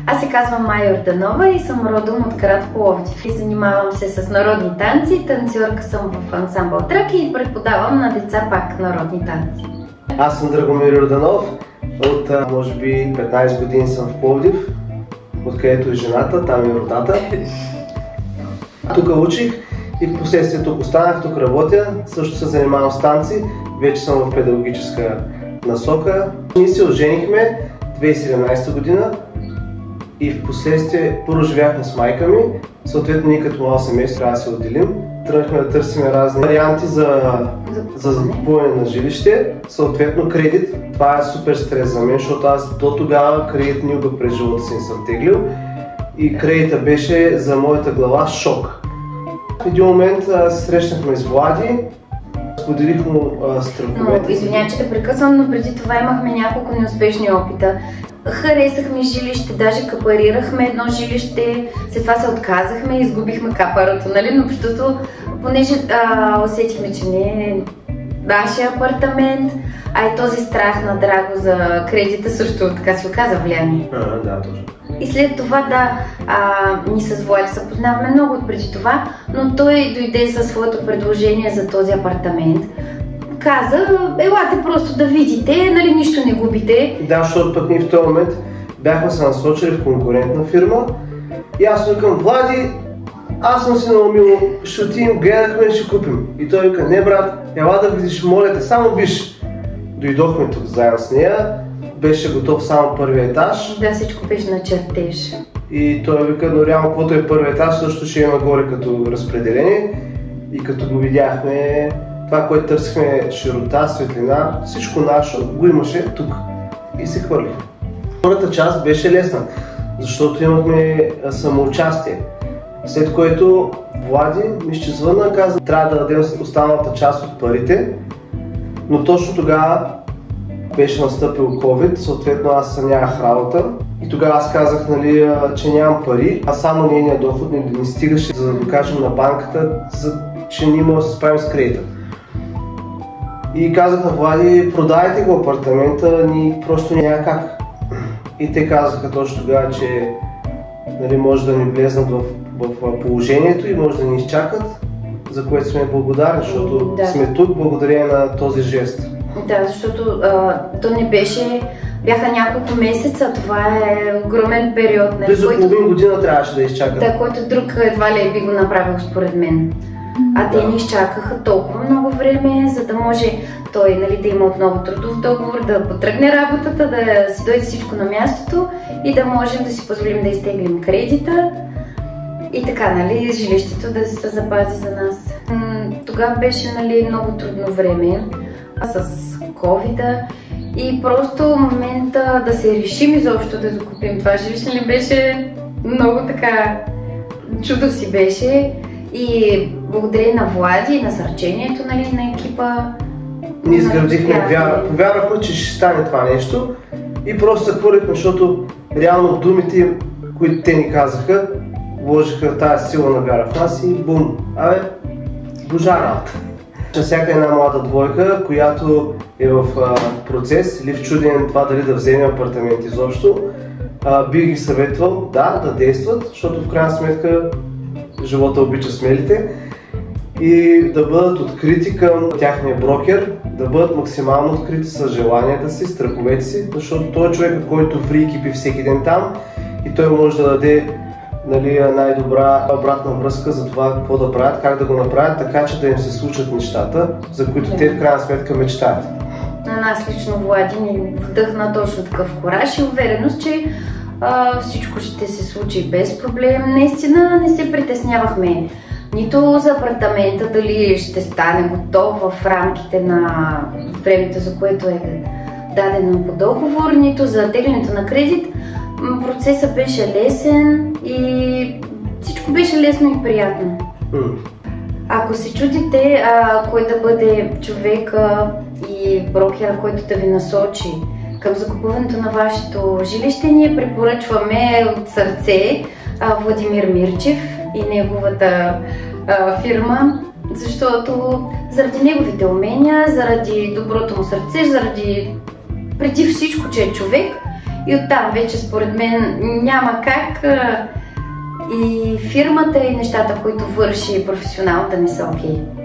Аз се казвам Майя Йорданова и съм родом от град Пловдив. И занимавам се с народни танци, танцорка съм в ансамбъл Траки и преподавам на деца пак народни танци. Аз съм Драгомир Йорданов, от може би 15 години съм в Пловдив, откъдето е жената, там е родата. Тук учих и в последствие тук останах, тук работя, също се занимавам с танци, вече съм в педагогическа насока. Ние се оженихме 2017 година и в последствие първо живяхме с майка ми, съответно ние като мало семейство трябва да се отделим. Тръгнахме да търсим разни варианти за закупуване на жилище, съответно кредит. Това е супер стрес за мен, защото аз до тогава кредит никога през живота си не съм теглил и кредита беше за моята глава шок. В един момент се срещнахме с Влади, споделих му страховете. Извинявай, че те прекъсвам, но преди това имахме няколко неуспешни опита. Харесахме жилище, даже капарирахме едно жилище, след това се отказахме и изгубихме капарото, нали? Но защото, понеже усетихме, че не е нашия апартамент, а и този страх на Драго за кредита също така се оказа влияние. Да, точно. И след това, ни с Влади се познаваме много от преди това, но той дойде със своето предложение за този апартамент. Каза, елате просто да видите, нали нищо не губите. Да, защото пък ние в този момент бяхме се насочили в конкурентна фирма и аз викам, Влади, аз съм си наумил, ще отидем, гледахме, ще купим. И той вика, не брат, ела да видиш, моля те, само виж. Дойдохме тук заедно с нея, беше готов само първия етаж. Да, всичко беше на чертеж. И той вика, но реално каквото е първият етаж, също ще има горе като разпределение. И като го видяхме, това, което търсихме, широта, светлина, всичко наше го имаше тук. И се хвърлихме. Втората част беше лесна, защото имахме самоучастие. След което Влади ми ще звънна, каза, трябва да дадем останалата част от парите, но точно тогава беше настъпил COVID, съответно аз нямах работа и тогава аз казах, нали, че нямам пари, а само нейният доход не стигаше, за да докажем на банката, че ние можем да се справим с кредита. И казах на Влади, продайте го апартамента, ни просто няма как. И те казаха точно тогава, че нали, може да ни влезнат в положението и може да ни изчакат, за което сме благодарни, защото сме тук благодарение на този жест. Да, защото то не беше, бяха няколко месеца, това е огромен период. Близо половин година трябваше да изчакат. Да, който друг едва ли би го направил според мен. А те ни изчакаха толкова много време, за да може той, нали, да има отново трудов договор, да потръгне работата, да си дойде всичко на мястото и да можем да си позволим да изтеглим кредита и така, нали, жилището да се запази за нас. Тогава беше, нали, много трудно време с COVID-а и просто момента да се решим изобщо да закупим това жилище не беше много така, чудо си беше. И благодарение на Влади и насърчението, нали, на екипа. Ние изградихме вяра. Повярвахме, че ще стане това нещо и просто се хвърлихме, защото реално думите, които те ни казаха, вложиха тази сила на вяра в нас и бум! Абе, божа работа! Всяка една млада двойка, която е в процес или в чудене това дали да вземе апартамент изобщо, бих ги съветвал да действат, защото в крайна сметка живота обича смелите и да бъдат открити към тяхния брокер, да бъдат максимално открити с желанията си, страховете си, защото той е човекът, който ври и кипи всеки ден там и той може да даде, нали, най-добра обратна връзка за това какво да правят, как да го направят, така че да им се случат нещата, за които те в крайна сметка мечтаят. На нас лично Влади ни вдъхна точно такъв кураж и увереност, че всичко ще се случи без проблем. Наистина не се притеснявахме нито за апартамента, дали ще стане готов в рамките на времето, за което е дадено по договор, нито за теглянето на кредит. Процесът беше лесен и всичко беше лесно и приятно. Ако се чудите кой да бъде човека и брокера, който да ви насочи към закупуването на вашето жилище, ние препоръчваме от сърце Владимир Мирчев и неговата фирма, защото заради неговите умения, заради доброто му сърце, заради преди всичко, че е човек и оттам вече според мен няма как и фирмата и нещата, които върши професионално, да не са окей.